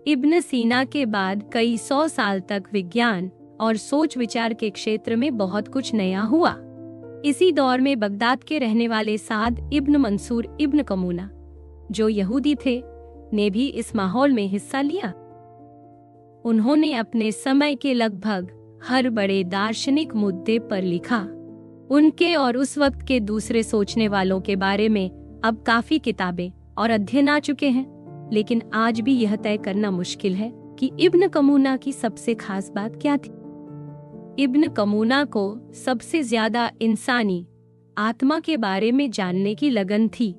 इब्न सीना के बाद कई 100 साल तक विज्ञान और सोच विचार के क्षेत्र में बहुत कुछ नया हुआ। इसी दौर में बगदाद के रहने वाले साद इब्न मंसूर इब्न कमूना, जो यहूदी थे, ने भी इस माहौल में हिस्सा लिया। उन्होंने अपने समय के लगभग हर बड़े दार्शनिक मुद्दे पर लिखा। उनके और उस वक्त के दूसरे सोचने वालों के बारे में अब काफी किताबें और अध्ययन आ चुके हैं, लेकिन आज भी यह तय करना मुश्किल है कि इब्न कमूना की सबसे खास बात क्या थी। इब्न कमूना को सबसे ज्यादा इंसानी आत्मा के बारे में जानने की लगन थी।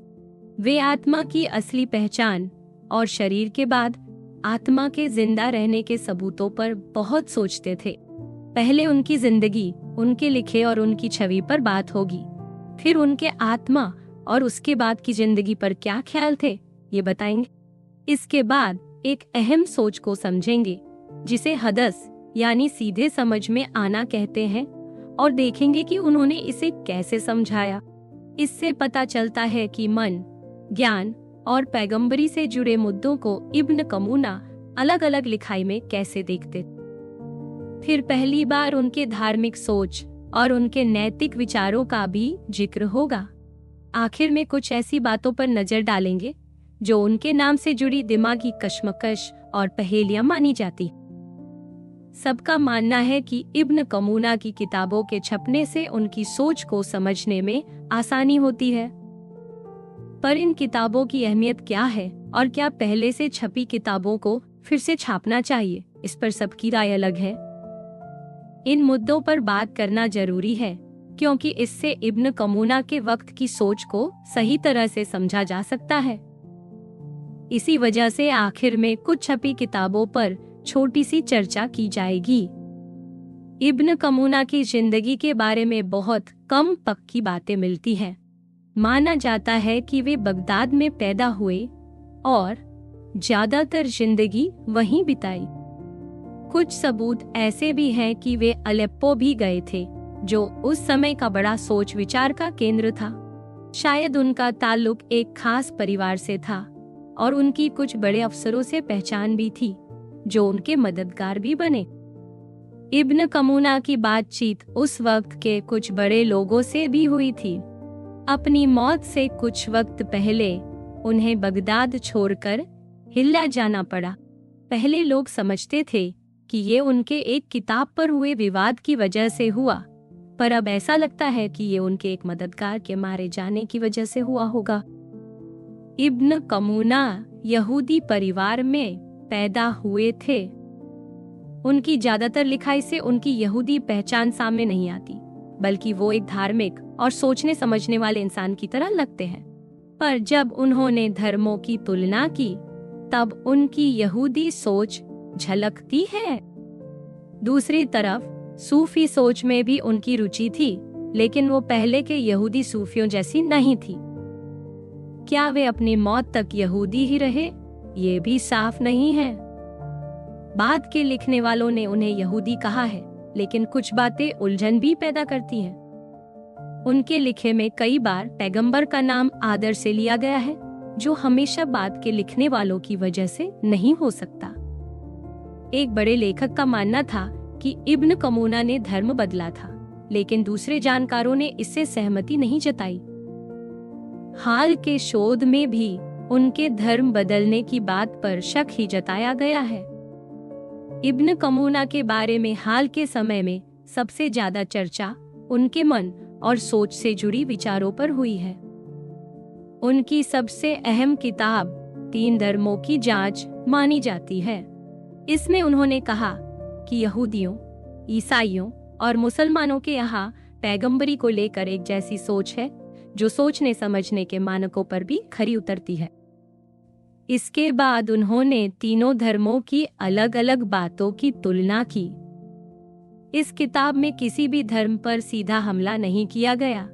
वे आत्मा की असली पहचान और शरीर के बाद आत्मा के जिंदा रहने के सबूतों पर बहुत सोचते थे। पहले उनकी जिंदगी, उनके लिखे और उनकी छवि पर बात होगी, फिर उनके आत्मा और उसके बाद की जिंदगी पर क्या ख्याल थे, ये बताएंगे। इसके बाद एक अहम सोच को समझेंगे, जिसे हदस यानी सीधे समझ में आना कहते हैं, और देखेंगे कि उन्होंने इसे कैसे समझाया। इससे पता चलता है कि मन, ज्ञान और पैगंबरी से जुड़े मुद्दों को इब्न कमूना अलग अलग लिखाई में कैसे देखते। फिर पहली बार उनके धार्मिक सोच और उनके नैतिक विचारों का भी जिक्र होगा। आखिर में कुछ ऐसी बातों पर नजर डालेंगे जो उनके नाम से जुड़ी दिमागी कश्मकश और पहेलियां मानी जाती। सबका मानना है कि इब्न कमूना की किताबों के छपने से उनकी सोच को समझने में आसानी होती है। पर इन किताबों की अहमियत क्या है और क्या पहले से छपी किताबों को फिर से छापना चाहिए, इस पर सबकी राय अलग है। इन मुद्दों पर बात करना जरूरी है, क्योंकि इससे इब्न कमूना के वक्त की सोच को सही तरह से समझा जा सकता है। इसी वजह से आखिर में कुछ छपी किताबों पर छोटी सी चर्चा की जाएगी। इब्न कमूना की जिंदगी के बारे में बहुत कम पक्की बातें मिलती हैं। माना जाता है कि वे बगदाद में पैदा हुए और ज्यादातर जिंदगी वहीं बिताई। कुछ सबूत ऐसे भी हैं कि वे अलेप्पो भी गए थे, जो उस समय का बड़ा सोच विचार का केंद्र था। शायद उनका ताल्लुक एक खास परिवार से था और उनकी कुछ बड़े अफसरों से पहचान भी थी, जो उनके मददगार भी बने। इब्न कमूना की बातचीत उस वक्त के कुछ बड़े लोगों से भी हुई थी। अपनी मौत से कुछ वक्त पहले उन्हें बगदाद छोड़कर हिल्ला जाना पड़ा। पहले लोग समझते थे कि ये उनके एक किताब पर हुए विवाद की वजह से हुआ, पर अब ऐसा लगता है कि ये उनके एक मददगार के मारे जाने की वजह से हुआ होगा। इब्न कमूना यहूदी परिवार में पैदा हुए थे। उनकी ज्यादातर लिखाई से उनकी यहूदी पहचान सामने नहीं आती, बल्कि वो एक धार्मिक और सोचने समझने वाले इंसान की तरह लगते हैं। पर जब उन्होंने धर्मों की तुलना की, तब उनकी यहूदी सोच झलकती है। दूसरी तरफ सूफी सोच में भी उनकी रुचि थी, लेकिन वो पहले के यहूदी सूफियों जैसी नहीं थी। क्या वे अपनी मौत तक यहूदी ही रहे, ये भी साफ नहीं है। बाद के लिखने वालों ने उन्हें यहूदी कहा है, लेकिन कुछ बातें उलझन भी पैदा करती हैं। उनके लिखे में कई बार पैगंबर का नाम आदर से लिया गया है, जो हमेशा बाद के लिखने वालों की वजह से नहीं हो सकता। एक बड़े लेखक का मानना था कि इब्न कमूना ने धर्म बदला था, लेकिन दूसरे जानकारों ने इससे सहमति नहीं जताई। हाल के शोध में भी उनके धर्म बदलने की बात पर शक ही जताया गया है। इब्न कमूना के बारे में हाल के समय में सबसे ज्यादा चर्चा उनके मन और सोच से जुड़ी विचारों पर हुई है। उनकी सबसे अहम किताब 3 धर्मों की जांच मानी जाती है। इसमें उन्होंने कहा कि यहूदियों, ईसाइयों और मुसलमानों के यहाँ पैगंबरी को लेकर एक जैसी सोच है, जो सोचने समझने के मानकों पर भी खरी उतरती है। इसके बाद उन्होंने तीनों धर्मों की अलग अलग बातों की तुलना की। इस किताब में किसी भी धर्म पर सीधा हमला नहीं किया गया,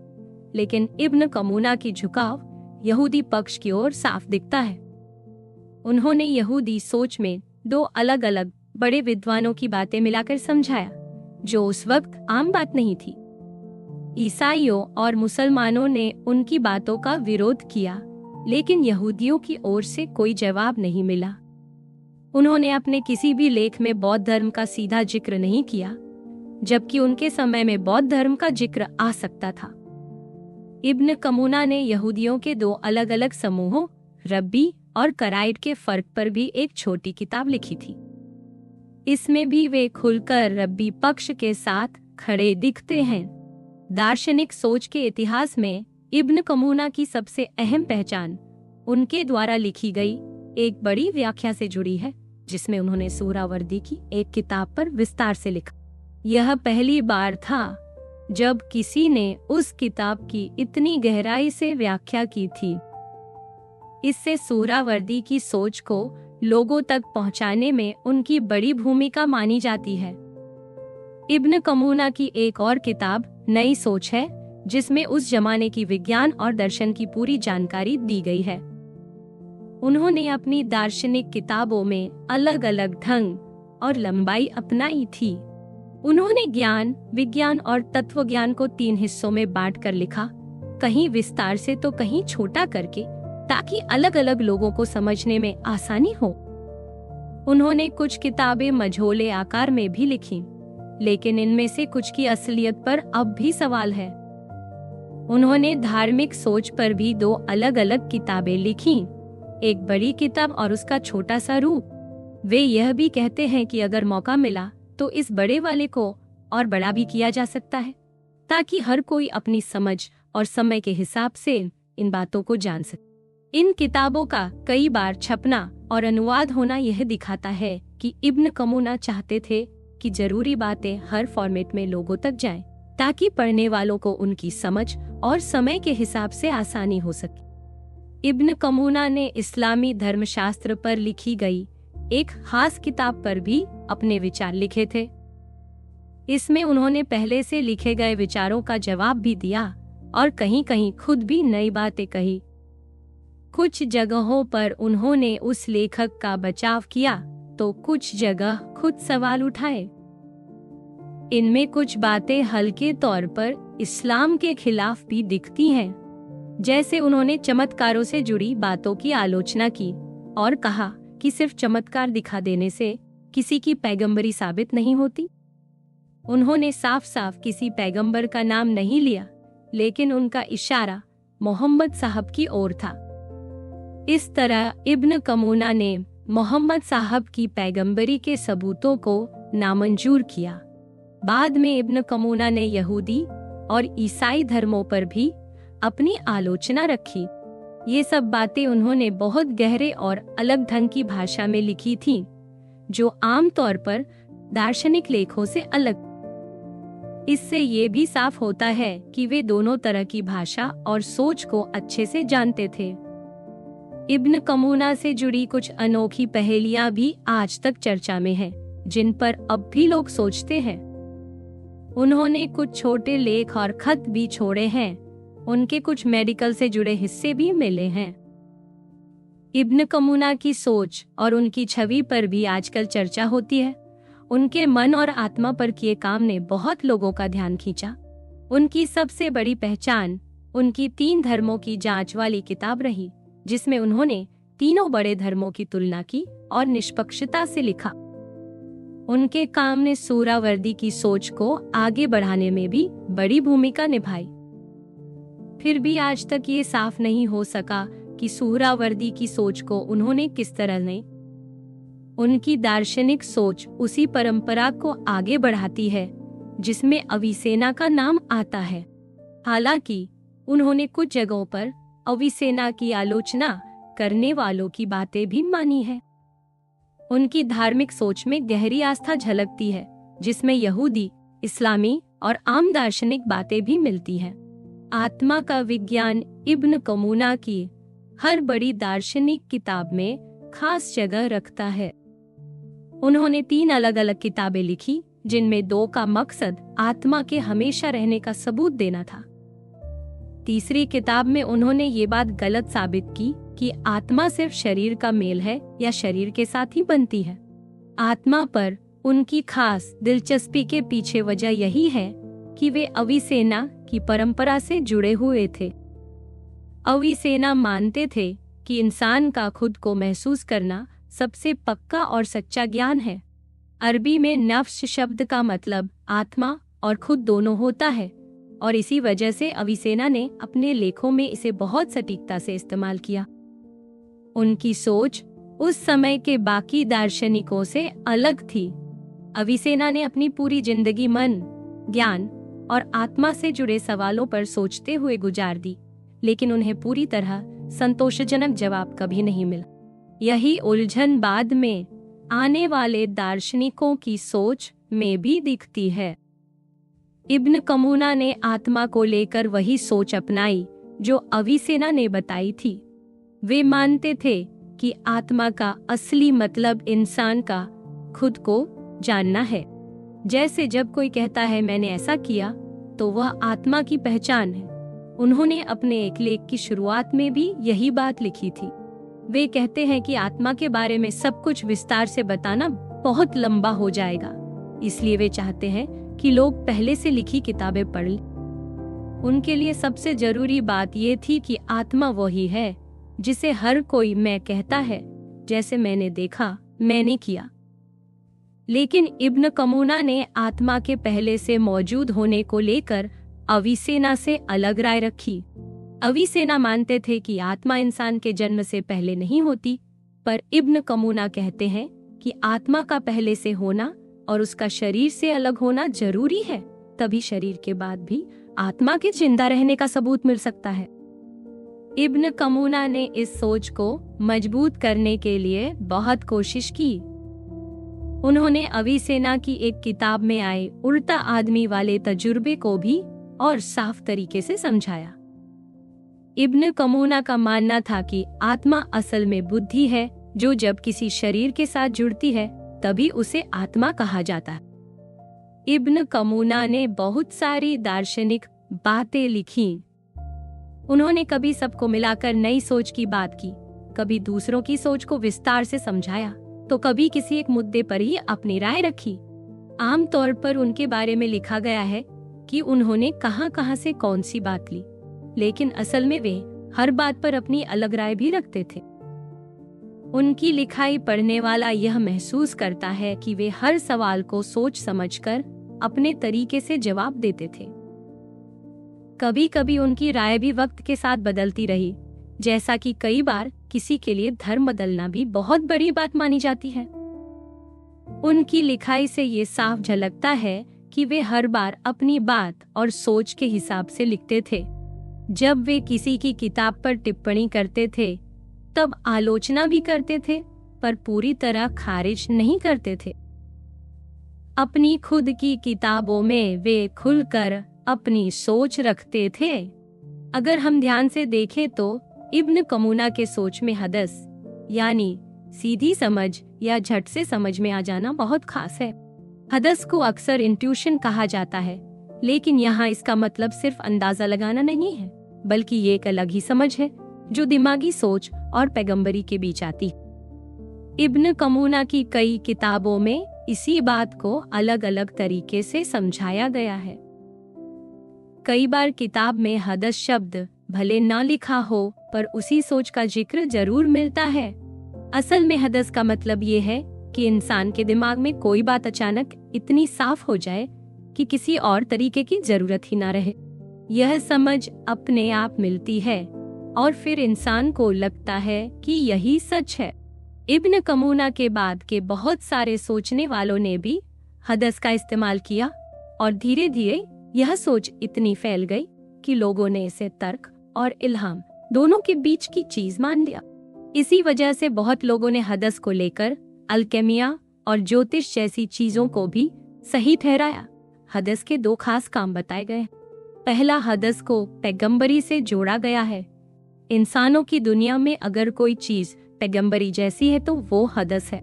लेकिन इब्न कमूना की झुकाव यहूदी पक्ष की ओर साफ दिखता है। उन्होंने यहूदी सोच में 2 अलग अलग बड़े विद्वानों की बातें मिलाकर समझाया, जो उस वक्त आम बात नहीं थी। ईसाइयों और मुसलमानों ने उनकी बातों का विरोध किया, लेकिन यहूदियों की ओर से कोई जवाब नहीं मिला। उन्होंने अपने किसी भी लेख में बौद्ध धर्म का सीधा जिक्र नहीं किया, जबकि उनके समय में बौद्ध धर्म का जिक्र आ सकता था। इब्न कमूना ने यहूदियों के दो अलग अलग समूहों, रब्बी और कराइट के फर्क पर भी एक छोटी किताब लिखी थी। इसमें भी वे खुलकर रब्बी पक्ष के साथ खड़े दिखते हैं। दार्शनिक सोच के इतिहास में इब्न कमूना की सबसे अहम पहचान उनके द्वारा लिखी गई एक बड़ी व्याख्या से जुड़ी है, जिसमें उन्होंने सूहरावर्दी की एक किताब पर विस्तार से लिखा। यह पहली बार था जब किसी ने उस किताब की इतनी गहराई से व्याख्या की थी। इससे सूहरावर्दी की सोच को लोगों तक पहुंचाने में उनकी बड़ी भूमिका मानी जाती है। इब्न कमूना की एक और किताब नई सोच है, जिसमें उस जमाने की विज्ञान और दर्शन की पूरी जानकारी दी गई है। उन्होंने अपनी दार्शनिक किताबों में अलग अलग ढंग और लंबाई अपनाई थी। उन्होंने ज्ञान, विज्ञान और तत्वज्ञान को 3 हिस्सों में बांटकर लिखा, कहीं विस्तार से तो कहीं छोटा करके, ताकि अलग अलग लोगों को समझने में आसानी हो। उन्होंने कुछ किताबें मझोले आकार में भी लिखी, लेकिन इनमें से कुछ की असलियत पर अब भी सवाल है। उन्होंने धार्मिक सोच पर भी 2 अलग अलग किताबें लिखी, एक बड़ी किताब और उसका छोटा सा रूप। वे यह भी कहते हैं कि अगर मौका मिला तो इस बड़े वाले को और बड़ा भी किया जा सकता है, ताकि हर कोई अपनी समझ और समय के हिसाब से इन बातों को जान सके। इन किताबों का कई बार छपना और अनुवाद होना यह दिखाता है कि इब्न कमूना चाहते थे कि जरूरी बातें हर फॉर्मेट में लोगों तक जाएं, ताकि पढ़ने वालों को उनकी समझ और समय के हिसाब से आसानी हो सके। इब्न कमूना ने इस्लामी धर्मशास्त्र पर लिखी गई एक खास किताब पर भी अपने विचार लिखे थे। इसमें उन्होंने पहले से लिखे गए विचारों का जवाब भी दिया और कहीं कहीं खुद भी नई बातें कही। कुछ जगहों पर उन्होंने उस लेखक का बचाव किया, तो कुछ जगह खुद सवाल उठाए। इनमें कुछ बातें हल्के तौर पर इस्लाम के खिलाफ भी दिखती हैं, जैसे उन्होंने चमत्कारों से जुड़ी बातों की आलोचना की और कहा कि सिर्फ चमत्कार दिखा देने से किसी की पैगंबरी साबित नहीं होती। उन्होंने साफ साफ किसी पैगंबर का नाम नहीं लिया, लेकिन उनका इशारा मोहम्मद साहब की ओर था। इस तरह इब्न कमूना ने मोहम्मद साहब की पैगंबरी के सबूतों को नामंजूर किया। बाद में इब्न कमूना ने यहूदी और ईसाई धर्मों पर भी अपनी आलोचना रखी। ये सब बातें उन्होंने बहुत गहरे और अलग ढंग की भाषा में लिखी थीं, जो आम तौर पर दार्शनिक लेखों से अलग। इससे ये भी साफ होता है कि वे दोनों तरह की भाषा और सोच को अच्छे से जानते थे। इब्न कमूना से जुड़ी कुछ अनोखी पहेलियां भी आज तक चर्चा में हैं, जिन पर अब भी लोग सोचते हैं। उन्होंने कुछ छोटे लेख और खत भी छोड़े हैं। उनके कुछ मेडिकल से जुड़े हिस्से भी मिले हैं। इब्न कमूना की सोच और उनकी छवि पर भी आजकल चर्चा होती है। उनके मन और आत्मा पर किए काम ने बहुत लोगों का ध्यान खींचा। उनकी सबसे बड़ी पहचान उनकी 3 धर्मों की जांच वाली किताब रही, जिसमें उन्होंने तीनों बड़े धर्मों की तुलना की और निष्पक्षता से लिखा। उनके काम ने सूहरावर्दी की सोच को आगे बढ़ाने में भी बड़ी भूमिका निभाई। फिर भी आज तक ये साफ नहीं हो सका कि सूहरावर्दी की सोच को उन्होंने किस तरह ने उनकी दार्शनिक सोच उसी परंपरा को आगे बढ़ाती है जिसमें अविसेना का नाम आता है। हालांकि उन्होंने कुछ जगहों पर अविसेना की आलोचना करने वालों की बातें भी मानी है। उनकी धार्मिक सोच में गहरी आस्था झलकती है, जिसमें यहूदी, इस्लामी और आम दार्शनिक बातें भी मिलती हैं। आत्मा का विज्ञान इब्न कमूना की हर बड़ी दार्शनिक किताब में खास जगह रखता है। उन्होंने 3 अलग अलग किताबें लिखी, जिनमें 2 का मकसद आत्मा के हमेशा रहने का सबूत देना था। तीसरी किताब में उन्होंने ये बात गलत साबित की कि आत्मा सिर्फ शरीर का मेल है या शरीर के साथ ही बनती है। आत्मा पर उनकी खास दिलचस्पी के पीछे वजह यही है कि वे अविसेना की परंपरा से जुड़े हुए थे। अविसेना मानते थे कि इंसान का खुद को महसूस करना सबसे पक्का और सच्चा ज्ञान है। अरबी में नफ्स शब्द का मतलब आत्मा और खुद दोनों होता है और इसी वजह से अविसेना ने अपने लेखों में इसे बहुत सटीकता से इस्तेमाल किया। उनकी सोच उस समय के बाकी दार्शनिकों से अलग थी। अविसेना ने अपनी पूरी जिंदगी मन, ज्ञान और आत्मा से जुड़े सवालों पर सोचते हुए गुजार दी, लेकिन उन्हें पूरी तरह संतोषजनक जवाब कभी नहीं मिला। यही उलझन बाद में आने वाले दार्शनिकों की सोच में भी दिखती है। इब्न कमूना ने आत्मा को लेकर वही सोच अपनाई जो अविसेना ने बताई थी। वे मानते थे कि आत्मा का असली मतलब इंसान का खुद को जानना है। जैसे जब कोई कहता है मैंने ऐसा किया, तो वह आत्मा की पहचान है। उन्होंने अपने एक लेख की शुरुआत में भी यही बात लिखी थी। वे कहते हैं कि आत्मा के बारे में सब कुछ विस्तार से बताना बहुत लंबा हो जाएगा, इसलिए वे चाहते हैं कि लोग पहले से लिखी किताबें पढ़ लें। उनके लिए सबसे जरूरी बात ये थी कि आत्मा वही है जिसे हर कोई मैं कहता है, जैसे मैंने देखा, मैंने किया। लेकिन इब्न कमूना ने आत्मा के पहले से मौजूद होने को लेकर अविसेना से अलग राय रखी। अविसेना मानते थे कि आत्मा इंसान के जन्म से पहले नहीं होती, पर इब्न कमूना कहते हैं कि आत्मा का पहले से होना और उसका शरीर से अलग होना जरूरी है, तभी शरीर के बाद भी आत्मा के जिंदा रहने का सबूत मिल सकता है। इब्न कमूना ने इस सोच को मजबूत करने के लिए बहुत कोशिश की। उन्होंने अविसेना की एक किताब में आए उल्टा आदमी वाले तजुर्बे को भी और साफ तरीके से समझाया। इब्न कमूना का मानना था कि आत्मा असल में बुद्धि है, जो जब किसी शरीर के साथ जुड़ती है तभी उसे आत्मा कहा जाता है। इब्न कमूना ने बहुत सारी दार्शनिक बातें लिखी। उन्होंने कभी सबको मिलाकर नई सोच की बात की, कभी दूसरों की सोच को विस्तार से समझाया, तो कभी किसी एक मुद्दे पर ही अपनी राय रखी। आमतौर पर उनके बारे में लिखा गया है कि उन्होंने कहां-कहां से कौन सी बात ली, लेकिन असल में वे हर बात पर अपनी अलग राय भी रखते थे। उनकी लिखाई पढ़ने वाला यह महसूस करता है कि वे हर सवाल को सोच समझकर अपने तरीके से जवाब देते थे। कभी कभी उनकी राय भी वक्त के साथ बदलती रही, जैसा कि कई बार किसी के लिए धर्म बदलना भी बहुत बड़ी बात मानी जाती है। उनकी लिखाई से ये साफ झलकता है कि वे हर बार अपनी बात और सोच के हिसाब से लिखते थे। जब वे किसी की किताब पर टिप्पणी करते थे, तब आलोचना भी करते थे, पर पूरी तरह खारिज नहीं करते थे। अपनी खुद की किताबों में वे खुलकर अपनी सोच रखते थे। अगर हम ध्यान से देखें तो इब्न कमूना के सोच में हदस यानी सीधी समझ या झट से समझ में आ जाना बहुत खास है। हदस को अक्सर इंट्यूशन कहा जाता है, लेकिन यहाँ इसका मतलब सिर्फ अंदाजा लगाना नहीं है, बल्कि ये एक अलग ही समझ है जो दिमागी सोच और पैगंबरी के बीच आती है। इब्न कमूना की कई किताबों में इसी बात को अलग अलग तरीके से समझाया गया है। कई बार किताब में हदस शब्द भले न लिखा हो, पर उसी सोच का जिक्र जरूर मिलता है। असल में हदस का मतलब ये है कि इंसान के दिमाग में कोई बात अचानक इतनी साफ हो जाए कि किसी और तरीके की जरूरत ही ना रहे। यह समझ अपने आप मिलती है और फिर इंसान को लगता है कि यही सच है। इब्न कमूना के बाद के बहुत सारे सोचने वालों ने भी हदस का इस्तेमाल किया और धीरे धीरे यह सोच इतनी फैल गई कि लोगों ने इसे तर्क और इल्हाम दोनों के बीच की चीज मान लिया। इसी वजह से बहुत लोगों ने हदस को लेकर अलकेमिया और ज्योतिष जैसी चीजों को भी सही ठहराया। हदस के दो खास काम बताए गए। पहला, हदस को पैगंबरी से जोड़ा गया है। इंसानों की दुनिया में अगर कोई चीज पैगंबरी जैसी है तो वो हदस है।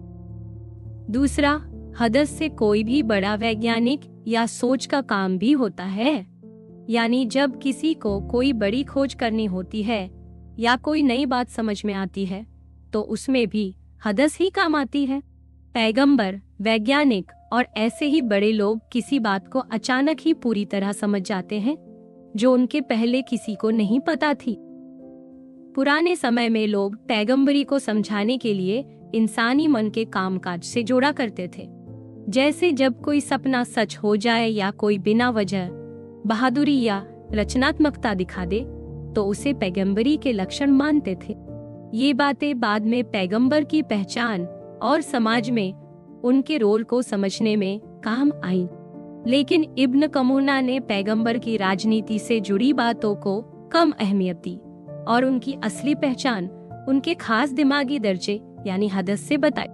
दूसरा, हदस से कोई भी बड़ा वैज्ञानिक या सोच का काम भी होता है। यानी जब किसी को कोई बड़ी खोज करनी होती है या कोई नई बात समझ में आती है, तो उसमें भी हदस ही काम आती है। पैगंबर, वैज्ञानिक और ऐसे ही बड़े लोग किसी बात को अचानक ही पूरी तरह समझ जाते हैं जो उनके पहले किसी को नहीं पता थी। पुराने समय में लोग पैगंबरी को समझाने के लिए इंसानी मन के कामकाज से जोड़ा करते थे। जैसे जब कोई सपना सच हो जाए या कोई बिना वजह बहादुरी या रचनात्मकता दिखा दे तो उसे पैगंबरी के लक्षण मानते थे। ये बातें बाद में पैगंबर की पहचान और समाज में उनके रोल को समझने में काम आई। लेकिन इब्न कमूना ने पैगंबर की राजनीति से जुड़ी बातों को कम अहमियत दी और उनकी असली पहचान उनके खास दिमागी दर्जे यानी हदस से बताई।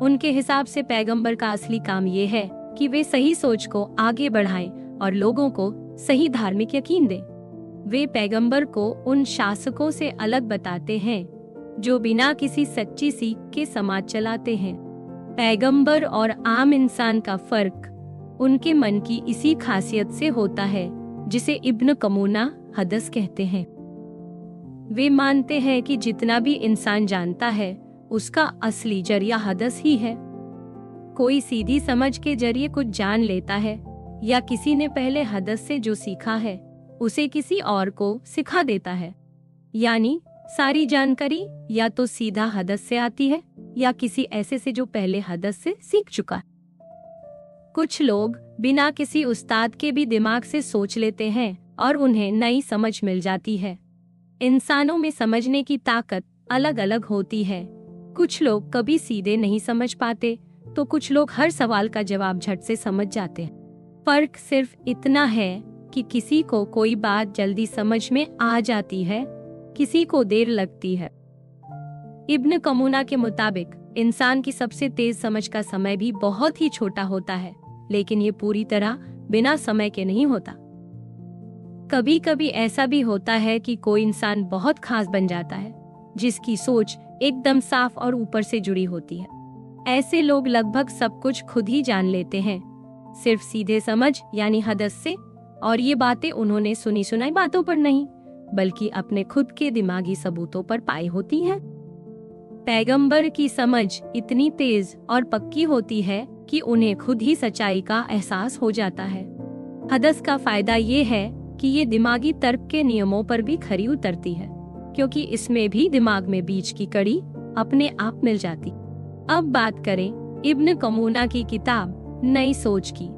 उनके हिसाब से पैगंबर का असली काम ये है कि वे सही सोच को आगे बढ़ाएं और लोगों को सही धार्मिक यकीन दें। वे पैगंबर को उन शासकों से अलग बताते हैं जो बिना किसी सच्ची सीख के समाज चलाते हैं। पैगंबर और आम इंसान का फर्क उनके मन की इसी खासियत से होता है जिसे इब्न कमूना हदस कहते हैं। वे मानते हैं कि जितना भी इंसान जानता है उसका असली जरिया हदस ही है। कोई सीधी समझ के जरिए कुछ जान लेता है या किसी ने पहले हदस से जो सीखा है उसे किसी और को सिखा देता है। यानी सारी जानकारी या तो सीधा हदस से आती है या किसी ऐसे से जो पहले हदस से सीख चुका है। कुछ लोग बिना किसी उस्ताद के भी दिमाग से सोच लेते हैं और उन्हें नई समझ मिल जाती है। इंसानों में समझने की ताकत अलग अलग होती है। कुछ लोग कभी सीधे नहीं समझ पाते तो कुछ लोग हर सवाल का जवाब झट से समझ जाते हैं। फर्क सिर्फ इतना है कि किसी को कोई बात जल्दी समझ में आ जाती है, किसी को देर लगती है। इब्न कमूना के मुताबिक इंसान की सबसे तेज समझ का समय भी बहुत ही छोटा होता है, लेकिन ये पूरी तरह बिना समय के नहीं होता। कभी कभी ऐसा भी होता है कि कोई इंसान बहुत खास बन जाता है जिसकी सोच एकदम साफ और ऊपर से जुड़ी होती है। ऐसे लोग लगभग सब कुछ खुद ही जान लेते हैं, सिर्फ सीधे समझ यानी हदस से, और ये बातें उन्होंने सुनी सुनाई बातों पर नहीं बल्कि अपने खुद के दिमागी सबूतों पर पाई होती हैं। पैगंबर की समझ इतनी तेज और पक्की होती है कि उन्हें खुद ही सच्चाई का एहसास हो जाता है। हदस का फायदा ये है कि ये दिमागी तर्क के नियमों पर भी खरी उतरती है, क्योंकि इसमें भी दिमाग में बीज की कड़ी अपने आप मिल जाती। अब बात करें इब्न कमूना की किताब नई सोच की।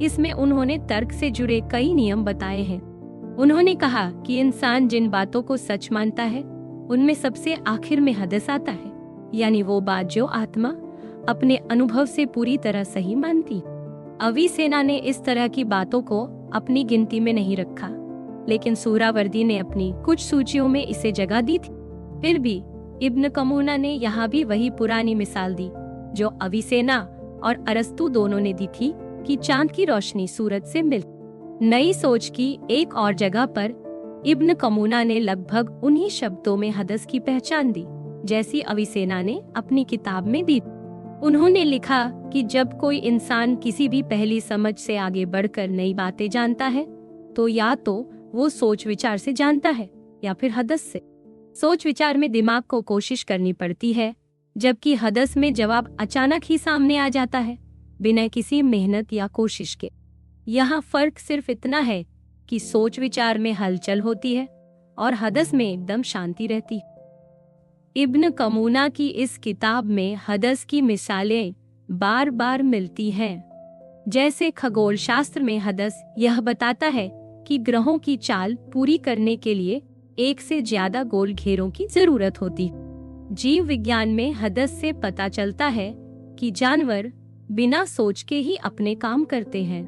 इसमें उन्होंने तर्क से जुड़े कई नियम बताए हैं। उन्होंने कहा कि इंसान जिन बातों को सच मानता है उनमें सबसे आखिर में हदस आता है, यानी वो बात जो आत्मा अपने अनुभव से पूरी तरह सही मानती। अविसेना ने इस तरह की बातों को अपनी गिनती में नहीं रखा, लेकिन सूहरावर्दी ने अपनी कुछ सूचियों में इसे जगह दी थी। फिर भी इब्न कमूना ने यहाँ भी वही पुरानी मिसाल दी जो अविसेना और अरस्तु दोनों ने दी थी कि चांद की रोशनी सूरज से मिल। नई सोच की एक और जगह पर इब्न कमूना ने लगभग उन्हीं शब्दों में हदस की पहचान दी जैसी अविसेना ने अपनी किताब में दी। उन्होंने लिखा कि जब कोई इंसान किसी भी पहली समझ से आगे बढ़कर नई बातें जानता है तो या तो वो सोच विचार से जानता है या फिर हदस से। सोच विचार में दिमाग को कोशिश करनी पड़ती है, जबकि हदस में जवाब अचानक ही सामने आ जाता है बिना किसी मेहनत या कोशिश के। यहाँ फर्क सिर्फ इतना है कि सोच विचार में हलचल होती है और हदस में एकदम शांति रहती है। इब्न कमूना की इस किताब में हदस की मिसालें बार बार मिलती हैं। जैसे खगोल शास्त्र में हदस यह बताता है कि ग्रहों की चाल पूरी करने के लिए एक से ज्यादा गोल घेरों की जरूरत होती। जीव विज्ञान में हदस से पता चलता है कि जानवर बिना सोच के ही अपने काम करते हैं।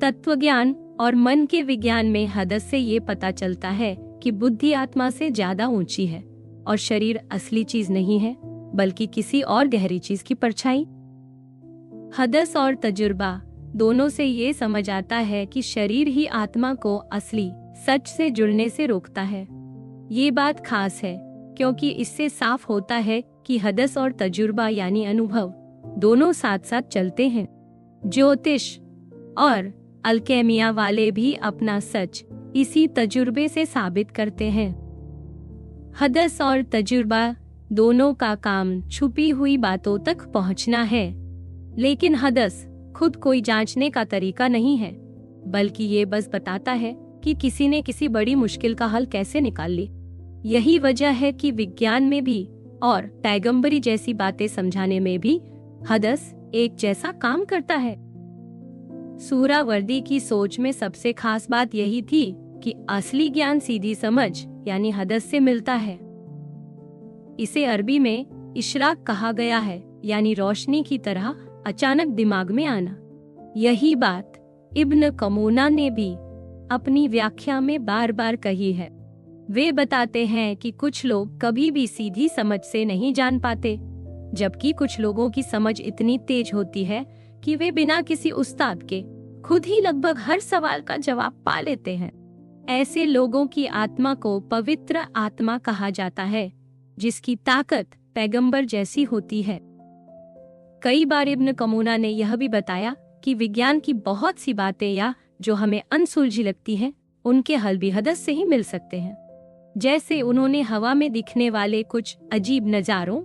तत्वज्ञान और मन के विज्ञान में हदस से ये पता चलता है कि बुद्धि आत्मा से ज्यादा ऊंची है और शरीर असली चीज नहीं है बल्कि किसी और गहरी चीज की परछाई। हदस और तजुर्बा दोनों से ये समझ आता है कि शरीर ही आत्मा को असली सच से जुड़ने से रोकता है। ये बात खास है क्योंकि इससे साफ होता है कि हदस और तजुर्बा यानी अनुभव दोनों साथ साथ चलते हैं। ज्योतिष और अल्केमिया वाले भी अपना सच इसी तजुर्बे से साबित करते हैं। हदस और तजुर्बा दोनों का काम छुपी हुई बातों तक पहुंचना है, लेकिन हदस खुद कोई जांचने का तरीका नहीं है, बल्कि ये बस बताता है कि किसी ने किसी बड़ी मुश्किल का हल कैसे निकाल ली। यही वजह है कि विज्ञान में भी और पैगंबरी जैसी बातें समझाने में भी हदस एक जैसा काम करता है। सूहरावर्दी की सोच में सबसे खास बात यही थी कि असली ज्ञान सीधी समझ यानी हदस से मिलता है। इसे अरबी में इशराक कहा गया है, यानी रोशनी की तरह अचानक दिमाग में आना। यही बात इब्न कमूना ने भी अपनी व्याख्या में बार बार कही है। वे बताते हैं कि कुछ लोग कभी भी सीधी समझ से नहीं जान पाते, जबकि कुछ लोगों की समझ इतनी तेज होती है कि वे बिना किसी उस्ताद के खुद ही लगभग हर सवाल का जवाब पा लेते हैं। ऐसे लोगों की आत्मा को पवित्र आत्मा कहा जाता है, जिसकी ताकत पैगंबर जैसी होती है। कई बार इब्न कमूना ने यह भी बताया कि विज्ञान की बहुत सी बातें या जो हमें अनसुलझी लगती हैं, उनके हल भी हदस से ही मिल सकते हैं। जैसे उन्होंने हवा में दिखने वाले कुछ अजीब नजारों,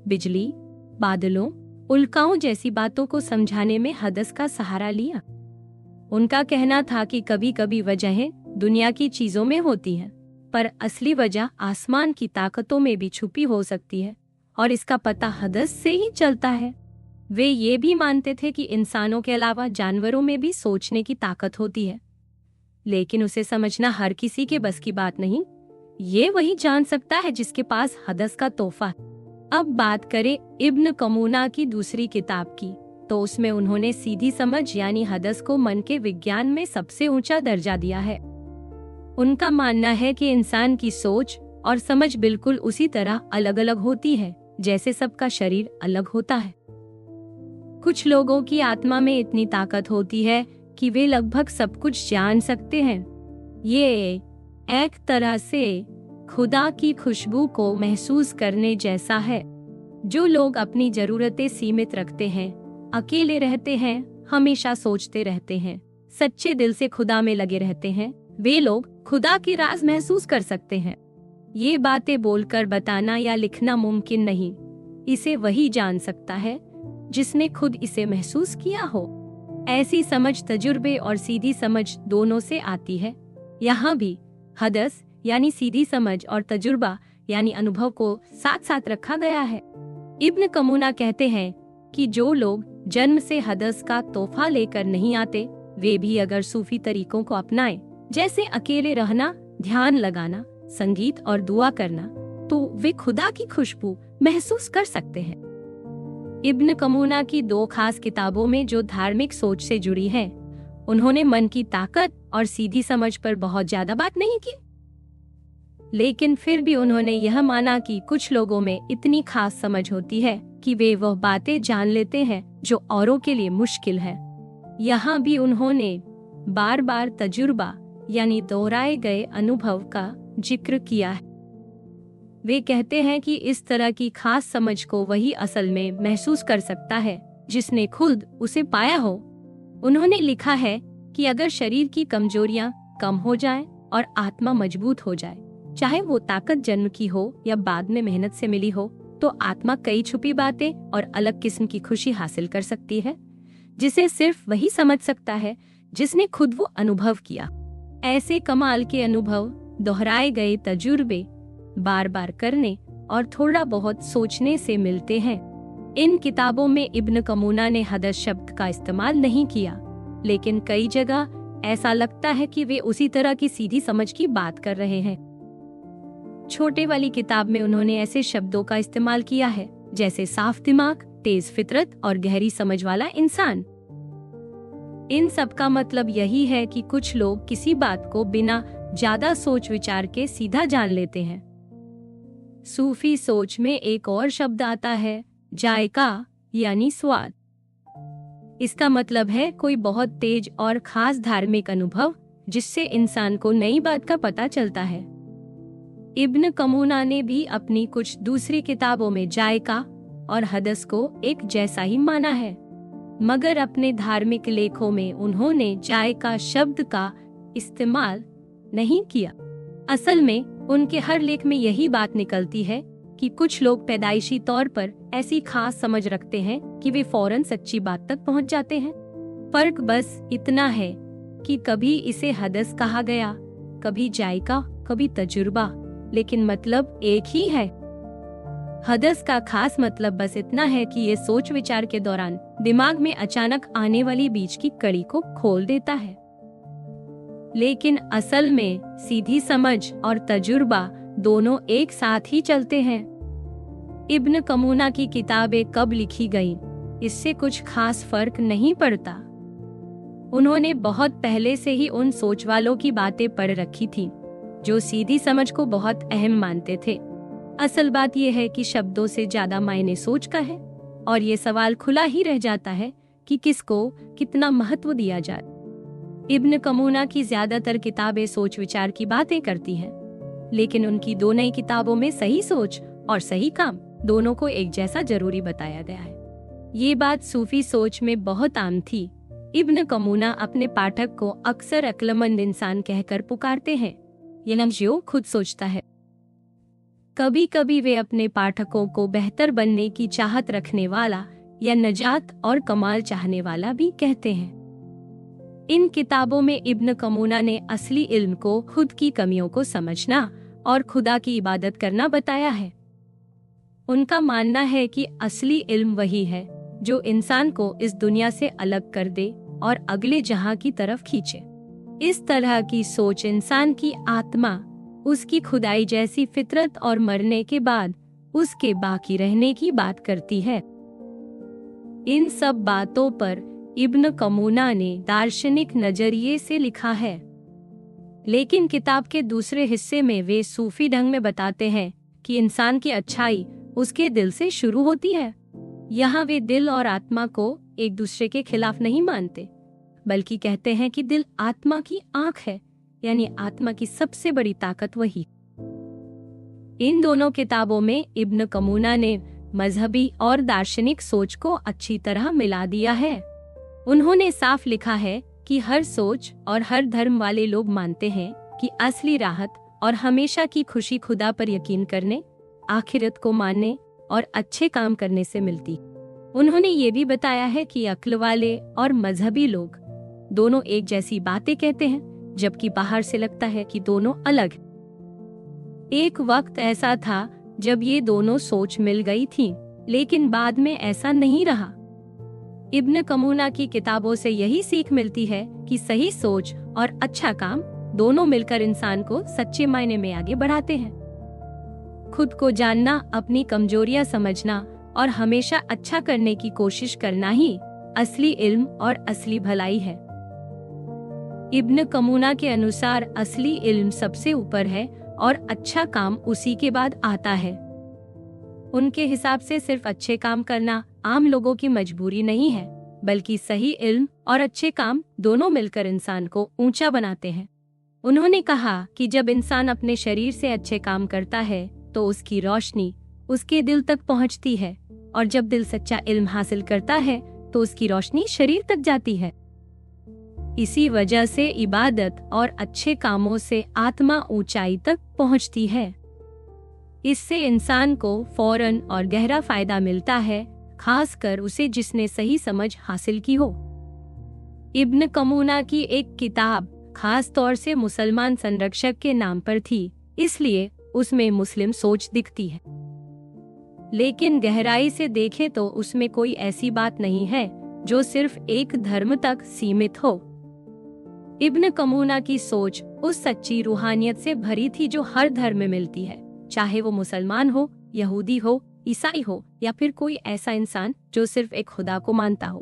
बिजली, बादलों, उल्काओं जैसी बातों को समझाने में हदस का सहारा लिया। उनका कहना था कि कभी कभी वजहें दुनिया की चीजों में होती हैं, पर असली वजह आसमान की ताकतों में भी छुपी हो सकती है और इसका पता हदस से ही चलता है। वे ये भी मानते थे कि इंसानों के अलावा जानवरों में भी सोचने की ताकत होती है, लेकिन उसे समझना हर किसी के बस की बात नहीं। ये वही जान सकता है जिसके पास हदस का तोहफा है। अब बात करें इब्न कमूना की दूसरी किताब की, तो उसमें उन्होंने सीधी समझ यानी हदस को मन के विज्ञान में सबसे ऊंचा दर्जा दिया है। उनका मानना है कि इंसान की सोच और समझ बिल्कुल उसी तरह अलग अलग होती है जैसे सबका शरीर अलग होता है। कुछ लोगों की आत्मा में इतनी ताकत होती है कि वे लगभग सब कुछ जान सकते हैं। ये एक तरह से खुदा की खुशबू को महसूस करने जैसा है। जो लोग अपनी जरूरतें सीमित रखते हैं, अकेले रहते हैं, हमेशा सोचते रहते हैं, सच्चे दिल से खुदा में लगे रहते हैं, वे लोग खुदा की राज महसूस कर सकते हैं। ये बातें बोलकर बताना या लिखना मुमकिन नहीं। इसे वही जान सकता है जिसने खुद इसे महसूस किया हो। ऐसी समझ तजुर्बे और सीधी समझ दोनों से आती है। यहाँ भी हदस यानी सीधी समझ और तजुर्बा यानी अनुभव को साथ साथ रखा गया है। इब्न कमूना कहते हैं कि जो लोग जन्म से हदस का तोहफा लेकर नहीं आते, वे भी अगर सूफी तरीकों को अपनाएं, जैसे अकेले रहना, ध्यान लगाना, संगीत और दुआ करना, तो वे खुदा की खुशबू महसूस कर सकते हैं। इब्न कमूना की दो खास किताबों में जो धार्मिक सोच से जुड़ी हैं, उन्होंने मन की ताकत और सीधी समझ पर बहुत ज्यादा बात नहीं की, लेकिन फिर भी उन्होंने यह माना कि कुछ लोगों में इतनी खास समझ होती है कि वे वह बातें जान लेते हैं जो औरों के लिए मुश्किल है। यहाँ भी उन्होंने बार बार तजुर्बा यानी दोहराए गए अनुभव का जिक्र किया है। वे कहते हैं कि इस तरह की खास समझ को वही असल में महसूस कर सकता है जिसने खुद उसे पाया हो। उन्होंने लिखा है कि अगर शरीर की कमजोरियां कम हो जाएं और आत्मा मजबूत हो जाए, चाहे वो ताकत जन्म की हो या बाद में मेहनत से मिली हो, तो आत्मा कई छुपी बातें और अलग किस्म की खुशी हासिल कर सकती है, जिसे सिर्फ वही समझ सकता है जिसने खुद वो अनुभव किया। ऐसे कमाल के अनुभव दोहराए गए तजुर्बे बार बार करने और थोड़ा बहुत सोचने से मिलते हैं। इन किताबों में इब्न कमूना ने हदस शब्द का इस्तेमाल नहीं किया, लेकिन कई जगह ऐसा लगता है कि वे उसी तरह की सीधी समझ की बात कर रहे हैं। छोटे वाली किताब में उन्होंने ऐसे शब्दों का इस्तेमाल किया है जैसे साफ दिमाग, तेज फितरत और गहरी समझ वाला इंसान। इन सब का मतलब यही है कि कुछ लोग किसी बात को बिना ज्यादा सोच विचार के सीधा जान लेते हैं। सूफी सोच में एक और शब्द आता है, जायका यानी स्वाद। इसका मतलब है कोई बहुत तेज और खास धार्मिक अनुभव जिससे इंसान को नई बात का पता चलता है। इब्न कमूना ने भी अपनी कुछ दूसरी किताबों में जायका और हदस को एक जैसा ही माना है, मगर अपने धार्मिक लेखों में उन्होंने जायका शब्द का इस्तेमाल नहीं किया। असल में उनके हर लेख में यही बात निकलती है कि कुछ लोग पैदाइशी तौर पर ऐसी खास समझ रखते हैं कि वे फौरन सच्ची बात तक पहुंच जाते हैं। फर्क बस इतना है कि कभी इसे हदस कहा गया, कभी जायका, कभी तजुर्बा, लेकिन मतलब एक ही है। हदस का खास मतलब बस इतना है कि ये सोच विचार के दौरान दिमाग में अचानक आने वाली बीज की कड़ी को खोल देता है। लेकिन असल में सीधी समझ और तजुर्बा दोनों एक साथ ही चलते हैं। इब्न कमूना की किताबें कब लिखी गईं, इससे कुछ खास फर्क नहीं पड़ता। उन्होंने बहुत पहले से ही उन सोच वालों की बातें पढ़ रखी थीं, जो सीधी समझ को बहुत अहम मानते थे। असल बात यह है कि शब्दों से ज्यादा मायने सोच का है, और ये सवाल खुला ही रह जाता है कि किसको कितना महत्व दिया जाए। इब्न कमूना की ज्यादातर किताबें सोच विचार की बातें करती हैं, लेकिन उनकी दो नई किताबों में सही सोच और सही काम दोनों को एक जैसा जरूरी बताया गया है। ये बात सूफी सोच में बहुत आम थी। इब्न कमूना अपने पाठक को अक्सर अक्लमंद इंसान कहकर पुकारते हैं, ये लफ्ज़ जो खुद सोचता है। कभी कभी वे अपने पाठकों को बेहतर बनने की चाहत रखने वाला या नजात और कमाल चाहने वाला भी कहते हैं। इन किताबों में इब्न कमूना ने असली इल्म को खुद की कमियों को समझना और खुदा की इबादत करना बताया है। उनका मानना है कि असली इल्म वही है जो इंसान को इस दुनिया से अलग कर दे और अगले जहां की तरफ खींचे। इस तरह की सोच इंसान की आत्मा, उसकी खुदाई जैसी फितरत और मरने के बाद उसके बाकी रहने की बात करती है। इन सब बातों पर इब्न कमूना ने दार्शनिक नजरिए से लिखा है, लेकिन किताब के दूसरे हिस्से में वे सूफी ढंग में बताते हैं कि इंसान की अच्छाई उसके दिल से शुरू होती है। यहाँ वे दिल और आत्मा को एक दूसरे के खिलाफ नहीं मानते, बल्कि कहते हैं कि दिल आत्मा की आंख है, यानी आत्मा की सबसे बड़ी ताकत वही। इन दोनों किताबों में इब्न कमूना ने मजहबी और दार्शनिक सोच को अच्छी तरह मिला दिया है। उन्होंने साफ लिखा है कि हर सोच और हर धर्म वाले लोग मानते हैं कि असली राहत और हमेशा की खुशी खुदा पर यकीन करने, आखिरत को मानने और अच्छे काम करने से मिलती। उन्होंने ये भी बताया है कि अक्ल वाले और मजहबी लोग दोनों एक जैसी बातें कहते हैं, जबकि बाहर से लगता है कि दोनों अलग। एक वक्त ऐसा था जब ये दोनों सोच मिल गई थी, लेकिन बाद में ऐसा नहीं रहा। इब्न कमूना की किताबों से यही सीख मिलती है कि सही सोच और अच्छा काम दोनों मिलकर इंसान को सच्चे मायने में आगे बढ़ाते हैं। खुद को जानना, अपनी कमजोरियां समझना और हमेशा अच्छा करने की कोशिश करना ही असली इल्म और असली भलाई है। इब्न कमूना के अनुसार असली इल्म सबसे ऊपर है और अच्छा काम उसी के बाद आता है। उनके हिसाब से सिर्फ अच्छे काम करना आम लोगों की मजबूरी नहीं है, बल्कि सही इल्म और अच्छे काम दोनों मिलकर इंसान को ऊंचा बनाते हैं। उन्होंने कहा कि जब इंसान अपने शरीर से अच्छे काम करता है तो उसकी रोशनी उसके दिल तक पहुंचती है, और जब दिल सच्चा इल्म हासिल करता है तो उसकी रोशनी शरीर तक जाती है। इसी वजह से इबादत और अच्छे कामों से आत्मा ऊंचाई तक पहुंचती है। इससे इंसान को फौरन और गहरा फायदा मिलता है, खासकर उसे जिसने सही समझ हासिल की हो। इब्न कमूना की एक किताब खास तौर से मुसलमान संरक्षक के नाम पर थी, इसलिए उसमें मुस्लिम सोच दिखती है, लेकिन गहराई से देखें तो उसमें कोई ऐसी बात नहीं है जो सिर्फ एक धर्म तक सीमित हो। इब्न कमूना की सोच उस सच्ची रूहानियत से भरी थी जो हर धर्म में मिलती है, चाहे वो मुसलमान हो, यहूदी हो, ईसाई हो या फिर कोई ऐसा इंसान जो सिर्फ एक खुदा को मानता हो।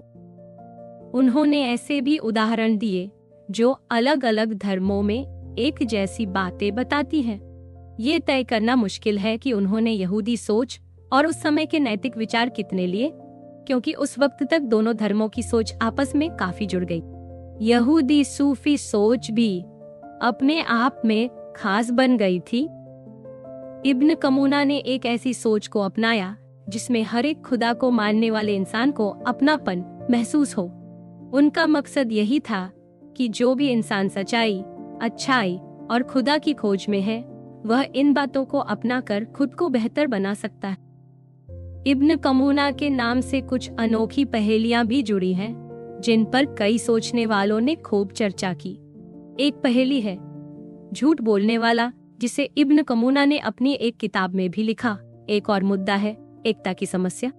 उन्होंने ऐसे भी उदाहरण दिए जो अलग अलग धर्मों में एक जैसी बातें बताती हैं। ये तय करना मुश्किल है कि उन्होंने यहूदी सोच और उस समय के नैतिक विचार कितने लिए, क्योंकि उस वक्त तक दोनों धर्मों की सोच आपस में काफी जुड़ गई। यहूदी सूफी सोच भी अपने आप में खास बन गई थी। इब्न कमूना ने एक ऐसी सोच को अपनाया जिसमें हर एक खुदा को मानने वाले इंसान को अपनापन महसूस हो। उनका मकसद यही था कि जो भी इंसान सच्चाई, अच्छाई और खुदा की खोज में है, वह इन बातों को अपनाकर खुद को बेहतर बना सकता है। इब्न कमूना के नाम से कुछ अनोखी पहेलियां भी जुड़ी हैं, जिन पर कई सोचने वालों ने खूब चर्चा की। एक पहेली है झूठ बोलने वाला, जिसे इब्न कमूना ने अपनी एक किताब में भी लिखा। एक और मुद्दा है एकता की समस्या।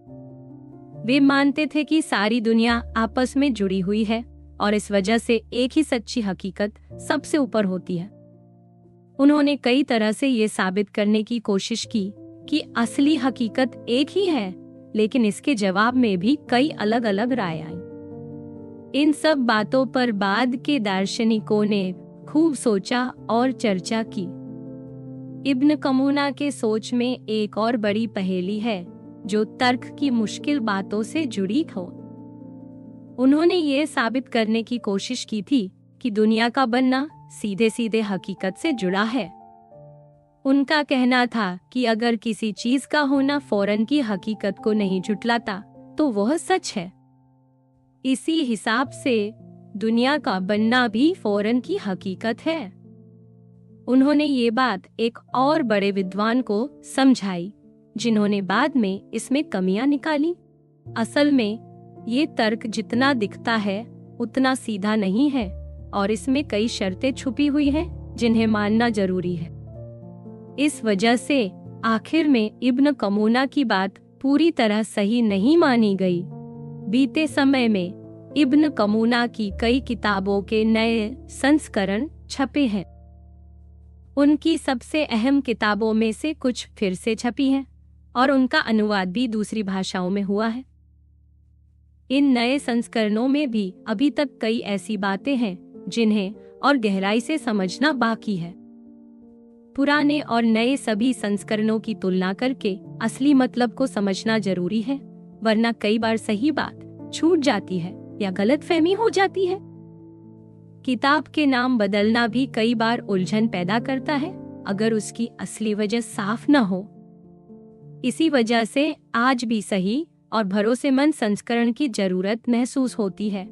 वे मानते थे कि सारी दुनिया आपस में जुड़ी हुई है और इस वजह से एक ही सच्ची हकीकत सबसे ऊपर होती है। उन्होंने कई तरह से ये साबित करने की कोशिश की कि असली हकीकत एक ही है, लेकिन इसके जवाब में भी कई अलग अलग राय आई। इन सब बातों पर बाद के दार्शनिकों ने खूब सोचा और चर्चा की। इब्न कमूना के सोच में एक और बड़ी पहेली है जो तर्क की मुश्किल बातों से जुड़ी हो। उन्होंने ये साबित करने की कोशिश की थी कि दुनिया का बनना सीधे सीधे हकीकत से जुड़ा है। उनका कहना था कि अगर किसी चीज का होना फौरन की हकीकत को नहीं झुटलाता तो वह सच है। इसी हिसाब से दुनिया का बनना भी फौरन की हकीकत है। उन्होंने ये बात एक और बड़े विद्वान को समझाई, जिन्होंने बाद में इसमें कमियां निकाली। असल में ये तर्क जितना दिखता है उतना सीधा नहीं है और इसमें कई शर्तें छुपी हुई हैं जिन्हें मानना जरूरी है। इस वजह से आखिर में इब्न कमूना की बात पूरी तरह सही नहीं मानी गई। बीते समय में इब्न कमूना की कई किताबों के नए संस्करण छपे हैं। उनकी सबसे अहम किताबों में से कुछ फिर से छपी हैं और उनका अनुवाद भी दूसरी भाषाओं में हुआ है। इन नए संस्करणों में भी अभी तक कई ऐसी बातें हैं जिन्हें और गहराई से समझना बाकी है। पुराने और नए सभी संस्करणों की तुलना करके असली मतलब को समझना जरूरी है, वरना कई बार सही बात छूट जाती है या गलतफहमी हो जाती है। किताब के नाम बदलना भी कई बार उलझन पैदा करता है अगर उसकी असली वजह साफ न हो। इसी वजह से आज भी सही और भरोसेमंद संस्करण की जरूरत महसूस होती है।